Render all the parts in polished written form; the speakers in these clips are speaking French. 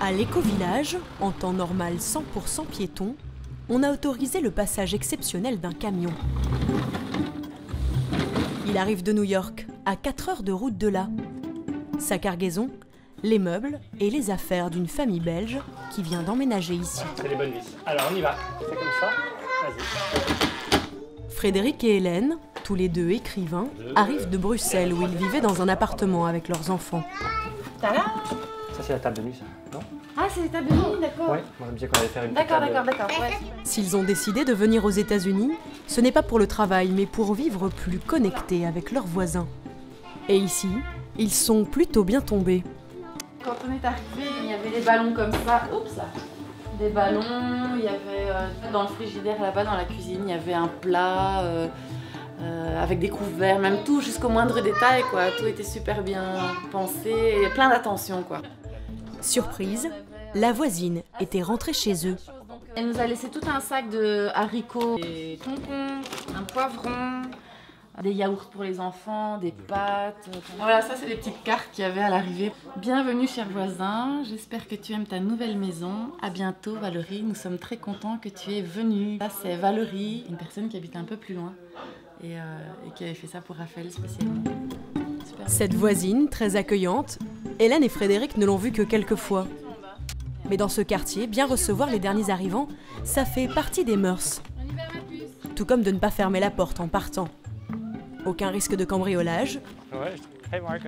À l'éco-village, en temps normal 100% piéton, on a autorisé le passage exceptionnel d'un camion. Il arrive de New York, à 4 heures de route de là. Sa cargaison, les meubles et les affaires d'une famille belge qui vient d'emménager ici. C'est les bonnes vis. Alors on y va, c'est comme ça, vas-y. Frédéric et Hélène, tous les deux écrivains, arrivent de Bruxelles où ils vivaient dans un appartement avec leurs enfants. Tada! Ça c'est la table de nuit, ça, non? Ah, c'est les tables de nuit, d'accord. Ouais, moi je me disais qu'on allait faire une D'accord, table. d'accord. Ouais. S'ils ont décidé de venir aux États-Unis, ce n'est pas pour le travail, mais pour vivre plus connectés avec leurs voisins. Et ici, ils sont plutôt bien tombés. Quand on est arrivé, il y avait des ballons comme ça. Oups là. Des ballons, il y avait dans le frigidaire là-bas, dans la cuisine, il y avait un plat avec des couverts, même tout jusqu'au moindre détail, quoi. Tout était super bien pensé et plein d'attention, quoi. Surprise, la voisine était rentrée chez eux. Elle nous a laissé tout un sac de haricots, des concombre, un poivron, des yaourts pour les enfants, des pâtes. Voilà, ça c'est les petites cartes qu'il y avait à l'arrivée. Bienvenue cher voisin, j'espère que tu aimes ta nouvelle maison. À bientôt Valérie, nous sommes très contents que tu es venue. Ça c'est Valérie, une personne qui habite un peu plus loin et qui avait fait ça pour Raphaël spécialement. Super. Cette voisine, très accueillante, Hélène et Frédéric ne l'ont vue que quelques fois. Mais dans ce quartier, bien recevoir les derniers arrivants, ça fait partie des mœurs. Tout comme de ne pas fermer la porte en partant. Aucun risque de cambriolage. Ouais. Hey Marc.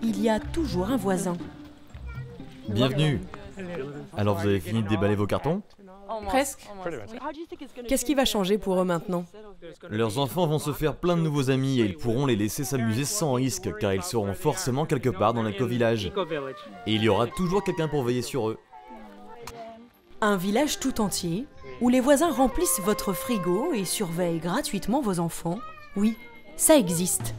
Il y a toujours un voisin. Bienvenue. Alors vous avez fini de déballer vos cartons? Presque. Qu'est-ce qui va changer pour eux maintenant? Leurs enfants vont se faire plein de nouveaux amis et ils pourront les laisser s'amuser sans risque car ils seront forcément quelque part dans l'éco-village. Et il y aura toujours quelqu'un pour veiller sur eux. Un village tout entier, où les voisins remplissent votre frigo et surveillent gratuitement vos enfants. Oui, ça existe.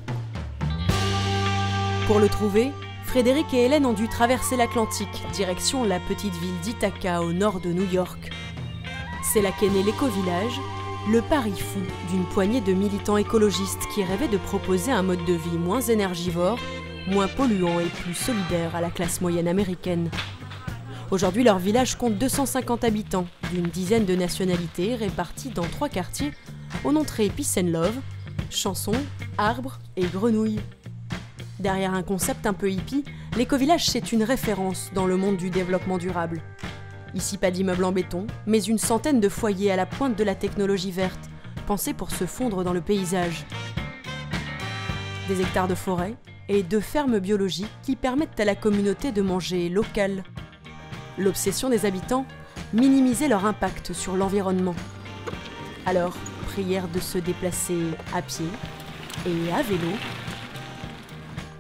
Pour le trouver, Frédéric et Hélène ont dû traverser l'Atlantique, direction la petite ville d'Ithaca au nord de New York. C'est là qu'est né l'éco-village, le pari fou d'une poignée de militants écologistes qui rêvaient de proposer un mode de vie moins énergivore, moins polluant et plus solidaire à la classe moyenne américaine. Aujourd'hui, leur village compte 250 habitants, d'une dizaine de nationalités réparties dans 3 quartiers, au nom de Peace and Love, chansons, arbres et grenouilles. Derrière un concept un peu hippie, l'éco-village c'est une référence dans le monde du développement durable. Ici pas d'immeubles en béton, mais une centaine de foyers à la pointe de la technologie verte, pensés pour se fondre dans le paysage. Des hectares de forêt et 2 fermes biologiques qui permettent à la communauté de manger local. L'obsession des habitants, minimiser leur impact sur l'environnement. Alors, prière de se déplacer à pied et à vélo.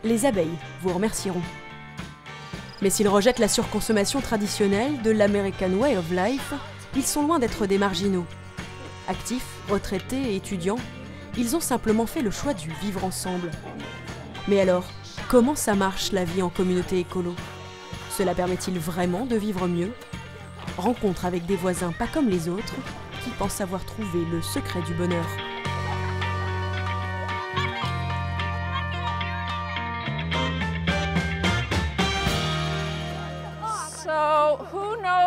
Les abeilles vous remercieront. Mais s'ils rejettent la surconsommation traditionnelle de l'American Way of Life, ils sont loin d'être des marginaux. Actifs, retraités et étudiants, ils ont simplement fait le choix du vivre ensemble. Mais alors, comment ça marche la vie en communauté écolo? Cela permet-il vraiment de vivre mieux? Rencontre avec des voisins pas comme les autres, qui pensent avoir trouvé le secret du bonheur.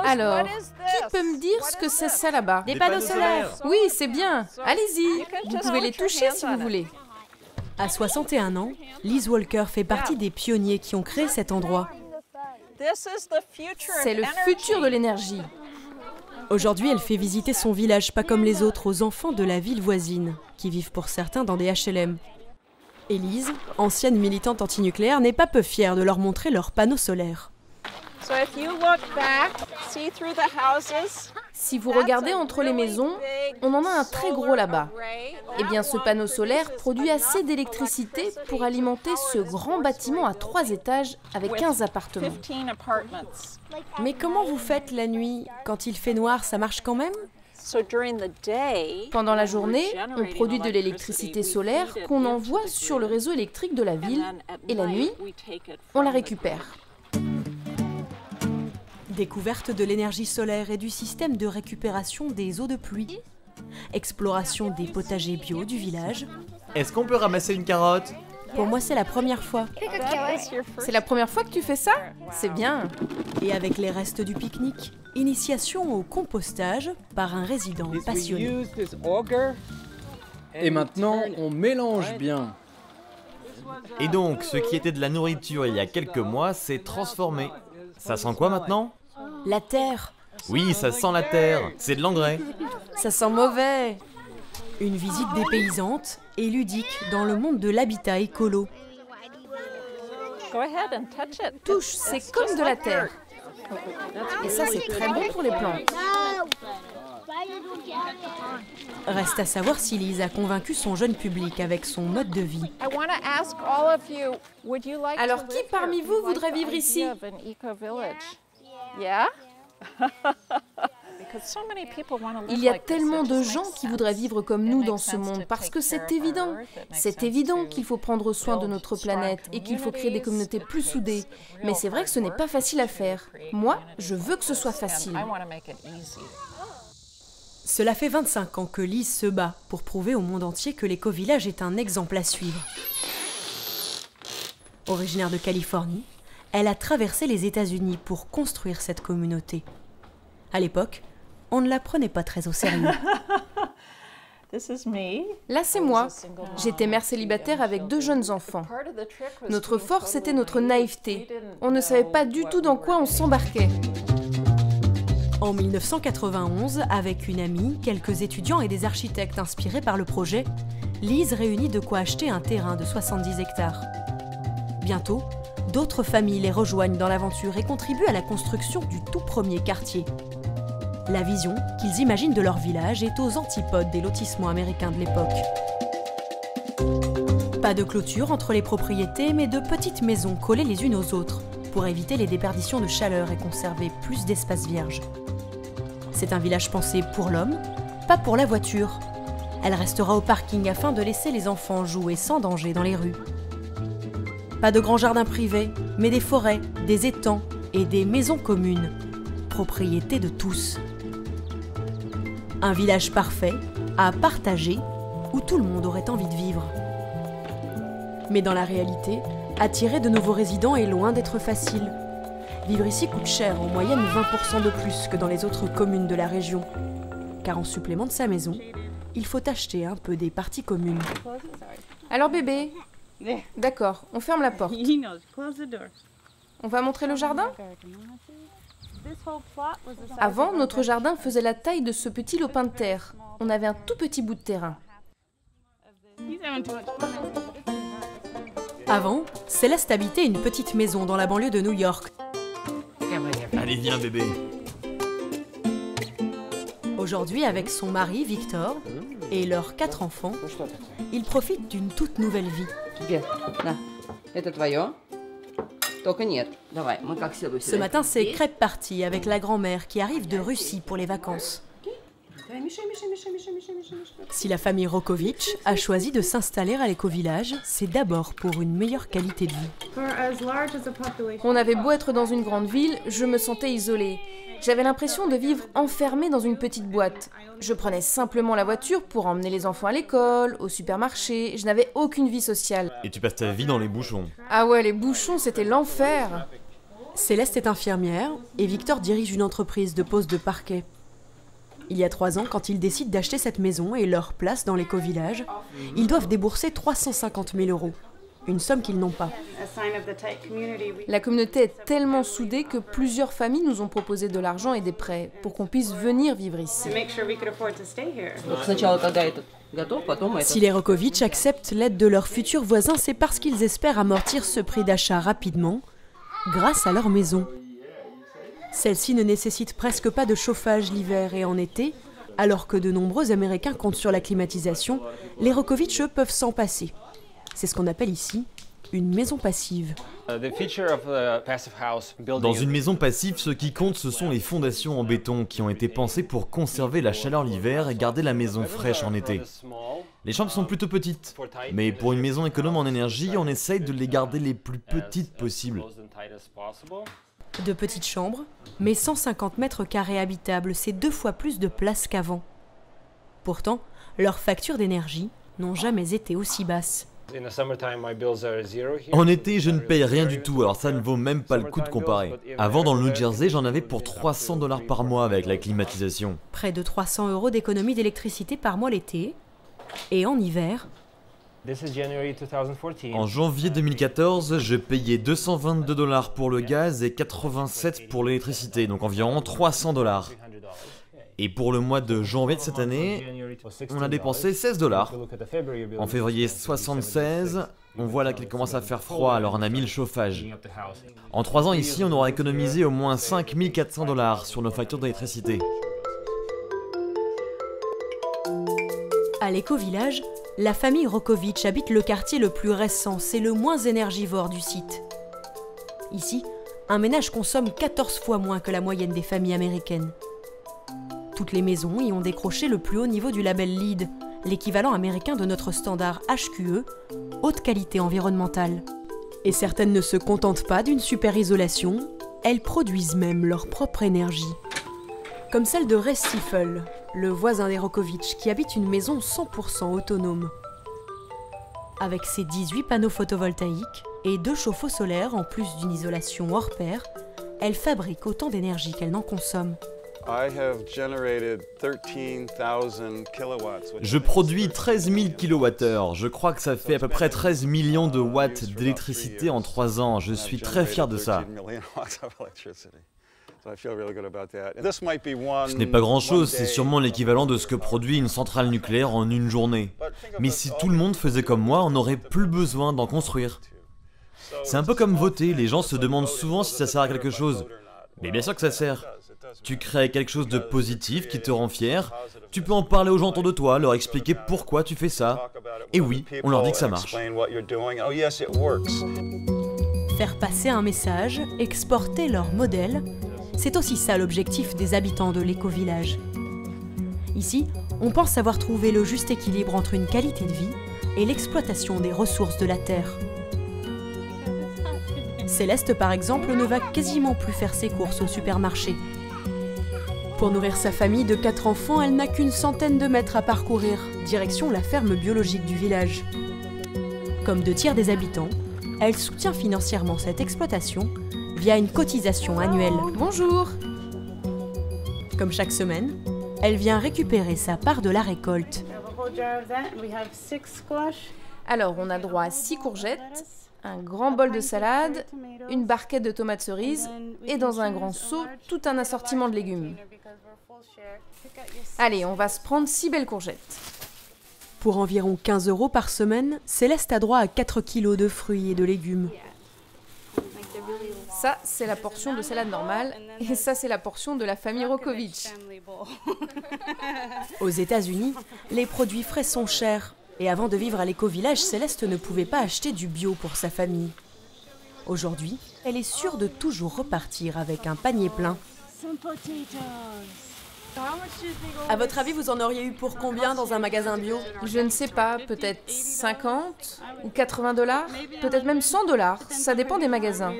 Alors, qui peut me dire ce que c'est ça là-bas? Des panneaux solaires. Oui, c'est bien. Allez-y, vous pouvez les toucher si vous voulez. À 61 ans, Liz Walker fait partie des pionniers qui ont créé cet endroit. C'est le futur de l'énergie. Aujourd'hui, elle fait visiter son village pas comme les autres aux enfants de la ville voisine, qui vivent pour certains dans des HLM. Élise, ancienne militante antinucléaire, n'est pas peu fière de leur montrer leurs panneaux solaires. Si vous regardez entre les maisons, on en a un très gros là-bas. Eh bien, ce panneau solaire produit assez d'électricité pour alimenter ce grand bâtiment à 3 étages avec 15 appartements. Mais comment vous faites la nuit? Quand il fait noir, ça marche quand même? Pendant la journée, on produit de l'électricité solaire qu'on envoie sur le réseau électrique de la ville et la nuit, on la récupère. Découverte de l'énergie solaire et du système de récupération des eaux de pluie. Exploration des potagers bio du village. Est-ce qu'on peut ramasser une carotte? Pour moi, c'est la première fois. C'est la première fois que tu fais ça? C'est bien. Et avec les restes du pique-nique, initiation au compostage par un résident passionné. Et maintenant, on mélange bien. Et donc, ce qui était de la nourriture il y a quelques mois s'est transformé. Ça sent quoi maintenant? La terre, Oui, ça sent la terre. C'est de l'engrais. ça sent mauvais. Une visite dépaysante et ludique dans le monde de l'habitat écolo. Touche, c'est comme de la terre. Et ça, c'est très bon pour les plantes. Reste à savoir si Lise a convaincu son jeune public avec son mode de vie. Alors, qui parmi vous voudrait vivre ici? Il y a tellement de gens qui voudraient vivre comme nous dans ce monde parce que c'est évident. C'est évident qu'il faut prendre soin de notre planète et qu'il faut créer des communautés plus soudées. Mais c'est vrai que ce n'est pas facile à faire. Moi, je veux que ce soit facile. Cela fait 25 ans que Lise se bat pour prouver au monde entier que l'éco-village est un exemple à suivre. Originaire de Californie, elle a traversé les États-Unis pour construire cette communauté. À l'époque, on ne la prenait pas très au sérieux. Là, c'est moi. J'étais mère célibataire avec 2 jeunes enfants. Notre force était notre naïveté. On ne savait pas du tout dans quoi on s'embarquait. En 1991, avec une amie, quelques étudiants et des architectes inspirés par le projet, Lise réunit de quoi acheter un terrain de 70 hectares. Bientôt, d'autres familles les rejoignent dans l'aventure et contribuent à la construction du tout premier quartier. La vision qu'ils imaginent de leur village est aux antipodes des lotissements américains de l'époque. Pas de clôture entre les propriétés, mais de petites maisons collées les unes aux autres pour éviter les déperditions de chaleur et conserver plus d'espace vierge. C'est un village pensé pour l'homme, pas pour la voiture. Elle restera au parking afin de laisser les enfants jouer sans danger dans les rues. Pas de grands jardins privés, mais des forêts, des étangs et des maisons communes, propriété de tous. Un village parfait, à partager, où tout le monde aurait envie de vivre. Mais dans la réalité, attirer de nouveaux résidents est loin d'être facile. Vivre ici coûte cher, en moyenne 20% de plus que dans les autres communes de la région. Car en supplément de sa maison, il faut acheter un peu des parties communes. Alors bébé, d'accord, on ferme la porte. On va montrer le jardin? Avant, notre jardin faisait la taille de ce petit lopin de terre. On avait un tout petit bout de terrain. Avant, Céleste habitait une petite maison dans la banlieue de New York. Allez, viens bébé. Aujourd'hui, avec son mari, Victor, et leurs 4 enfants, ils profitent d'une toute nouvelle vie. Ce matin, c'est crêpe party avec la grand-mère qui arrive de Russie pour les vacances. Si la famille Rokovitch a choisi de s'installer à l'éco-village, c'est d'abord pour une meilleure qualité de vie. On avait beau être dans une grande ville, je me sentais isolée. J'avais l'impression de vivre enfermée dans une petite boîte. Je prenais simplement la voiture pour emmener les enfants à l'école, au supermarché. Je n'avais aucune vie sociale. Et tu passes ta vie dans les bouchons. Ah ouais, les bouchons, c'était l'enfer. Céleste est infirmière et Victor dirige une entreprise de pose de parquet. Il y a 3 ans, quand ils décident d'acheter cette maison et leur place dans l'éco-village, ils doivent débourser 350 000 €. Une somme qu'ils n'ont pas. La communauté est tellement soudée que plusieurs familles nous ont proposé de l'argent et des prêts pour qu'on puisse venir vivre ici. Si les Rokovitch acceptent l'aide de leurs futurs voisins, c'est parce qu'ils espèrent amortir ce prix d'achat rapidement, grâce à leur maison. Celle-ci ne nécessite presque pas de chauffage l'hiver et en été, alors que de nombreux Américains comptent sur la climatisation, les Rokovitch, eux, peuvent s'en passer. C'est ce qu'on appelle ici une maison passive. Dans une maison passive, ce qui compte, ce sont les fondations en béton qui ont été pensées pour conserver la chaleur l'hiver et garder la maison fraîche en été. Les chambres sont plutôt petites, mais pour une maison économe en énergie, on essaye de les garder les plus petites possibles. De petites chambres, mais 150 mètres carrés habitables, c'est 2 fois plus de place qu'avant. Pourtant, leurs factures d'énergie n'ont jamais été aussi basses. En été, je ne paye rien du tout, alors ça ne vaut même pas le coup de comparer. Avant, dans le New Jersey, j'en avais pour 300 $ par mois avec la climatisation. Près de 300 € d'économie d'électricité par mois l'été. Et en hiver, En janvier 2014, je payais 222 $ pour le gaz et 87 pour l'électricité, donc environ 300 $. Et pour le mois de janvier de cette année, on a dépensé 16 $. En février 76, on voit là qu'il commence à faire froid, alors on a mis le chauffage. En 3 ans ici, on aura économisé au moins 5 400 $ sur nos factures d'électricité. à l'éco-village, la famille Rokovitch habite le quartier le plus récent, c'est le moins énergivore du site. Ici, un ménage consomme 14 fois moins que la moyenne des familles américaines. Toutes les maisons y ont décroché le plus haut niveau du label LEED, l'équivalent américain de notre standard HQE, haute qualité environnementale. Et certaines ne se contentent pas d'une super isolation, elles produisent même leur propre énergie. Comme celle de Ray Stiefel, le voisin des Rokovitch, qui habite une maison 100% autonome. Avec ses 18 panneaux photovoltaïques et 2 chauffe-eau solaires en plus d'une isolation hors pair, elle fabrique autant d'énergie qu'elle n'en consomme. Je produis 13 000 kWh. Je crois que ça fait à peu près 13 millions de watts d'électricité en 3 ans. Je suis très fier de ça. Ce n'est pas grand-chose, c'est sûrement l'équivalent de ce que produit une centrale nucléaire en une journée. Mais si tout le monde faisait comme moi, on n'aurait plus besoin d'en construire. C'est un peu comme voter, les gens se demandent souvent si ça sert à quelque chose. Mais bien sûr que ça sert. Tu crées quelque chose de positif qui te rend fier, tu peux en parler aux gens autour de toi, leur expliquer pourquoi tu fais ça. Et oui, on leur dit que ça marche. Faire passer un message, exporter leur modèle, c'est aussi ça l'objectif des habitants de l'éco-village. Ici, on pense avoir trouvé le juste équilibre entre une qualité de vie et l'exploitation des ressources de la terre. Céleste, par exemple, ne va quasiment plus faire ses courses au supermarché. Pour nourrir sa famille de 4 enfants, elle n'a qu'une centaine de mètres à parcourir, direction la ferme biologique du village. Comme 2 tiers des habitants, elle soutient financièrement cette exploitation via une cotisation annuelle. Bonjour! Comme chaque semaine, elle vient récupérer sa part de la récolte. Alors, on a droit à 6 courgettes, un grand bol de salade, une barquette de tomates cerises et dans un grand seau, tout un assortiment de légumes. Allez, on va se prendre 6 belles courgettes. Pour environ 15 € par semaine, Céleste a droit à 4 kilos de fruits et de légumes. Ça, c'est la portion de salade normale, et ça, c'est la portion de la famille Rokovitch. Aux États-Unis, les produits frais sont chers. Et avant de vivre à l'éco-village, Céleste ne pouvait pas acheter du bio pour sa famille. Aujourd'hui, elle est sûre de toujours repartir avec un panier plein. À votre avis, vous en auriez eu pour combien dans un magasin bio? Je ne sais pas, peut-être 50 ou 80 $, peut-être même 100 $, ça dépend des magasins.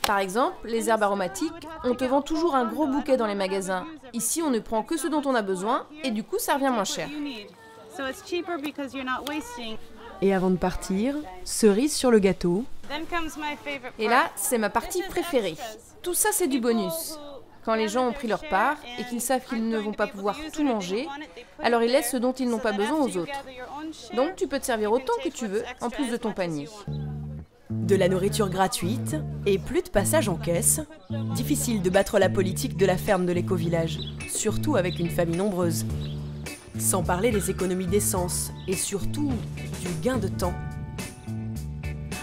Par exemple, les herbes aromatiques, on te vend toujours un gros bouquet dans les magasins. Ici, on ne prend que ce dont on a besoin, et du coup, ça revient moins cher. Et avant de partir, cerise sur le gâteau. Et là, c'est ma partie préférée. Tout ça, c'est du bonus. Quand les gens ont pris leur part et qu'ils savent qu'ils ne vont pas pouvoir tout manger, alors ils laissent ce dont ils n'ont pas besoin aux autres. Donc tu peux te servir autant que tu veux, en plus de ton panier. De la nourriture gratuite et plus de passage en caisse. Difficile de battre la politique de la ferme de l'éco-village, surtout avec une famille nombreuse. Sans parler des économies d'essence et surtout du gain de temps.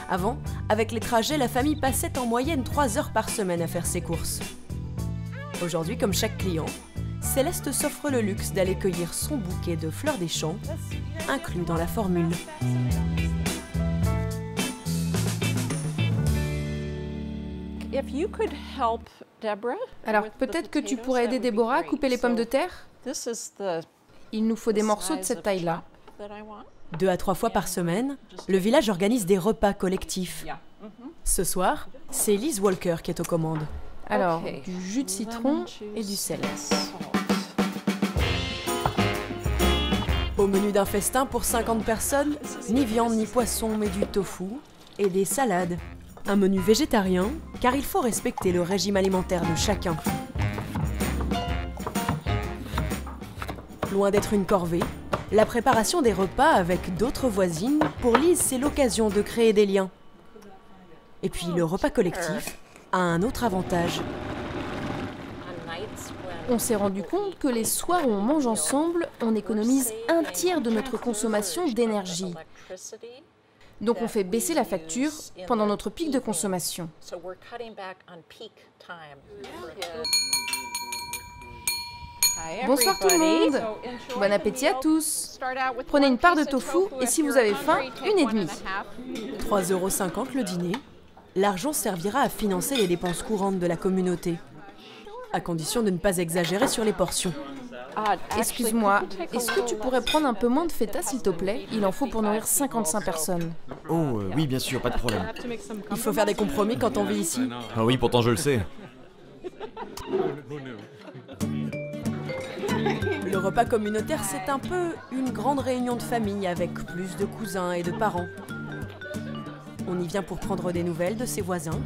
Avant, avec les trajets, la famille passait en moyenne 3 heures par semaine à faire ses courses. Aujourd'hui, comme chaque client, Céleste s'offre le luxe d'aller cueillir son bouquet de fleurs des champs, inclus dans la formule. Alors peut-être que tu pourrais aider Déborah à couper les pommes de terre? Il nous faut des morceaux de cette taille-là. 2 à 3 fois par semaine, le village organise des repas collectifs. Ce soir, c'est Liz Walker qui est aux commandes. Alors, du jus de citron et du sel. Au Au menu d'un festin pour 50 personnes, ni viande ni poisson mais du tofu et des salades. Un menu végétarien, car il faut respecter le régime alimentaire de chacun. Loin d'être une corvée, la préparation des repas avec d'autres voisines, pour Lise, c'est l'occasion de créer des liens. Et puis le repas collectif a un autre avantage. On s'est rendu compte que les soirs où on mange ensemble, on économise un tiers de notre consommation d'énergie. Donc on fait baisser la facture pendant notre pic de consommation. Bonsoir tout le monde. Bon appétit à tous. Prenez une part de tofu et si vous avez faim, une et demie. 3,50 € le dîner. L'argent servira à financer les dépenses courantes de la communauté, à condition de ne pas exagérer sur les portions. Excuse-moi, est-ce que tu pourrais prendre un peu moins de feta s'il te plaît? Il en faut pour nourrir 55 personnes. Oh, oui, bien sûr, pas de problème. Il faut faire des compromis quand on vit ici. Ah oui, pourtant je le sais. Le repas communautaire, c'est un peu une grande réunion de famille avec plus de cousins et de parents. On y vient pour prendre des nouvelles de ses voisins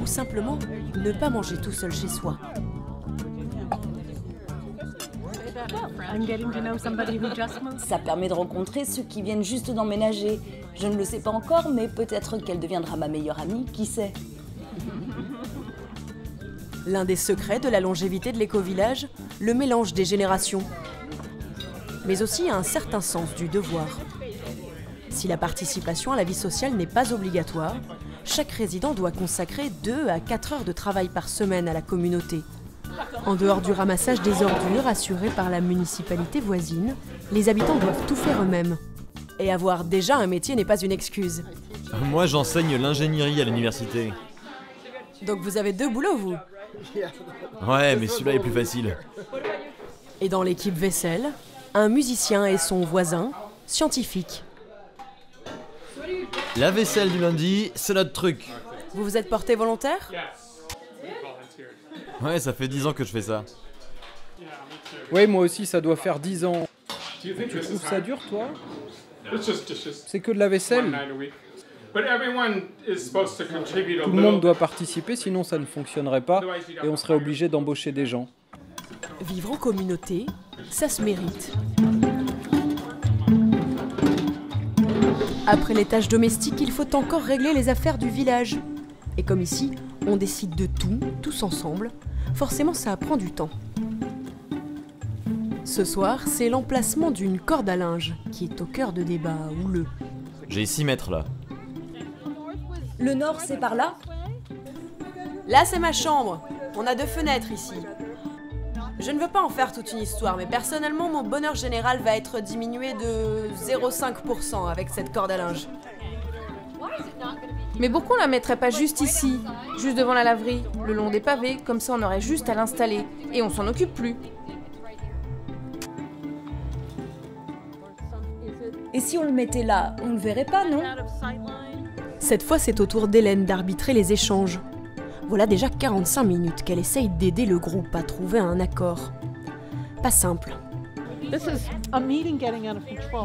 ou simplement ne pas manger tout seul chez soi. Ça permet de rencontrer ceux qui viennent juste d'emménager. Je ne le sais pas encore, mais peut-être qu'elle deviendra ma meilleure amie, qui sait. L'un des secrets de la longévité de l'éco-village, le mélange des générations. Mais aussi un certain sens du devoir. Si la participation à la vie sociale n'est pas obligatoire, chaque résident doit consacrer 2 à 4 heures de travail par semaine à la communauté. En dehors du ramassage des ordures assuré par la municipalité voisine, les habitants doivent tout faire eux-mêmes. Et avoir déjà un métier n'est pas une excuse. Moi, j'enseigne l'ingénierie à l'université. Donc vous avez 2 boulots, vous? Ouais, mais celui-là est plus facile. Et dans l'équipe vaisselle, un musicien et son voisin, scientifique. La vaisselle du lundi, c'est notre truc. Vous vous êtes porté volontaire? Ouais, ça fait 10 ans que je fais ça. Oui, moi aussi, ça doit faire 10 ans. Tu trouves ça dur, toi? C'est que de la vaisselle. Tout le monde doit participer, sinon ça ne fonctionnerait pas et on serait obligé d'embaucher des gens. Vivre en communauté, ça se mérite. Après les tâches domestiques, il faut encore régler les affaires du village. Et comme ici, on décide de tout, tous ensemble, forcément ça prend du temps. Ce soir, c'est l'emplacement d'une corde à linge qui est au cœur de débats houleux. J'ai 6 mètres là. Le nord, c'est par là? Là, c'est ma chambre. On a 2 fenêtres ici. Je ne veux pas en faire toute une histoire, mais personnellement, mon bonheur général va être diminué de 0,5% avec cette corde à linge. Mais pourquoi on la mettrait pas juste ici, juste devant la laverie, le long des pavés, comme ça on aurait juste à l'installer, et on s'en occupe plus. Et si on le mettait là, on le verrait pas, non? Cette fois, c'est au tour d'Hélène d'arbitrer les échanges. Voilà déjà 45 minutes qu'elle essaye d'aider le groupe à trouver un accord. Pas simple.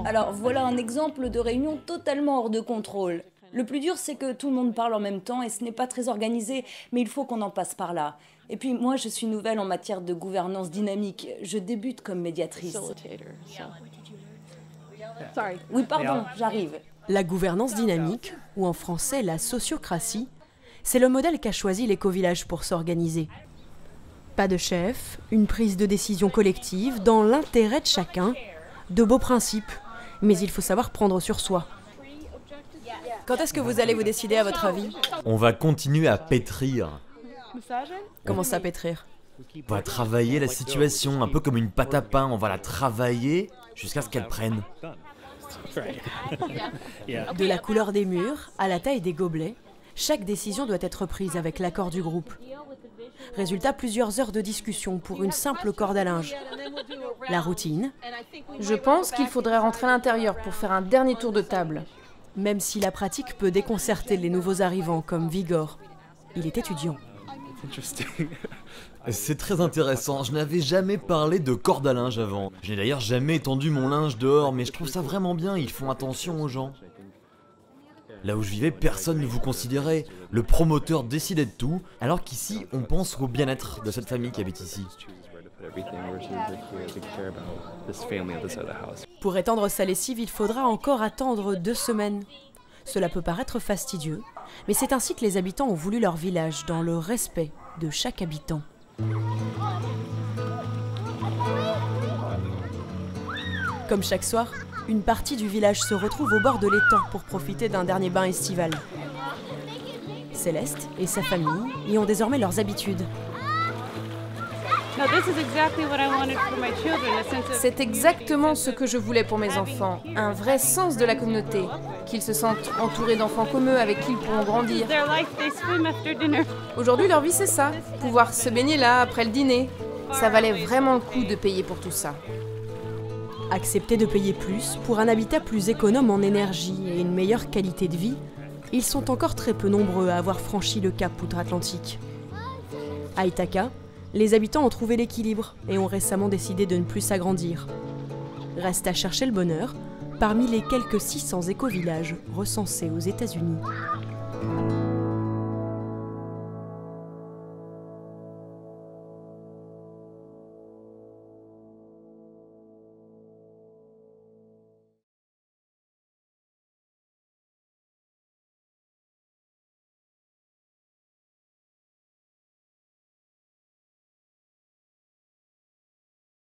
Alors voilà un exemple de réunion totalement hors de contrôle. Le plus dur, c'est que tout le monde parle en même temps et ce n'est pas très organisé, mais il faut qu'on en passe par là. Et puis moi, je suis nouvelle en matière de gouvernance dynamique. Je débute comme médiatrice. Oui, pardon, j'arrive. La gouvernance dynamique, ou en français la sociocratie, c'est le modèle qu'a choisi l'éco-village pour s'organiser. Pas de chef, une prise de décision collective dans l'intérêt de chacun, de beaux principes, mais il faut savoir prendre sur soi. Quand est-ce que vous allez vous décider à votre avis? On va continuer à pétrir. Comment ça pétrir? On va travailler la situation, un peu comme une pâte à pain. On va la travailler jusqu'à ce qu'elle prenne. De la couleur des murs à la taille des gobelets, chaque décision doit être prise avec l'accord du groupe. Résultat, plusieurs heures de discussion pour une simple corde à linge. La routine. Je pense qu'il faudrait rentrer à l'intérieur pour faire un dernier tour de table. Même si la pratique peut déconcerter les nouveaux arrivants comme Vigor. Il est étudiant. C'est très intéressant, je n'avais jamais parlé de corde à linge avant. Je n'ai d'ailleurs jamais étendu mon linge dehors, mais je trouve ça vraiment bien, ils font attention aux gens. Là où je vivais, personne ne vous considérait. Le promoteur décidait de tout, alors qu'ici, on pense au bien-être de cette famille qui habite ici. Pour étendre sa lessive, il faudra encore attendre 2 semaines. Cela peut paraître fastidieux, mais c'est ainsi que les habitants ont voulu leur village, dans le respect de chaque habitant. Comme chaque soir, une partie du village se retrouve au bord de l'étang pour profiter d'un dernier bain estival. Céleste et sa famille y ont désormais leurs habitudes. C'est exactement ce que je voulais pour mes enfants, un vrai sens de la communauté, qu'ils se sentent entourés d'enfants comme eux avec qui ils pourront grandir. Aujourd'hui, leur vie c'est ça, pouvoir se baigner là après le dîner. Ça valait vraiment le coup de payer pour tout ça. Accepter de payer plus pour un habitat plus économe en énergie et une meilleure qualité de vie, ils sont encore très peu nombreux à avoir franchi le cap outre-Atlantique. À Ithaca, les habitants ont trouvé l'équilibre et ont récemment décidé de ne plus s'agrandir. Reste à chercher le bonheur parmi les quelques 600 éco-villages recensés aux États-Unis.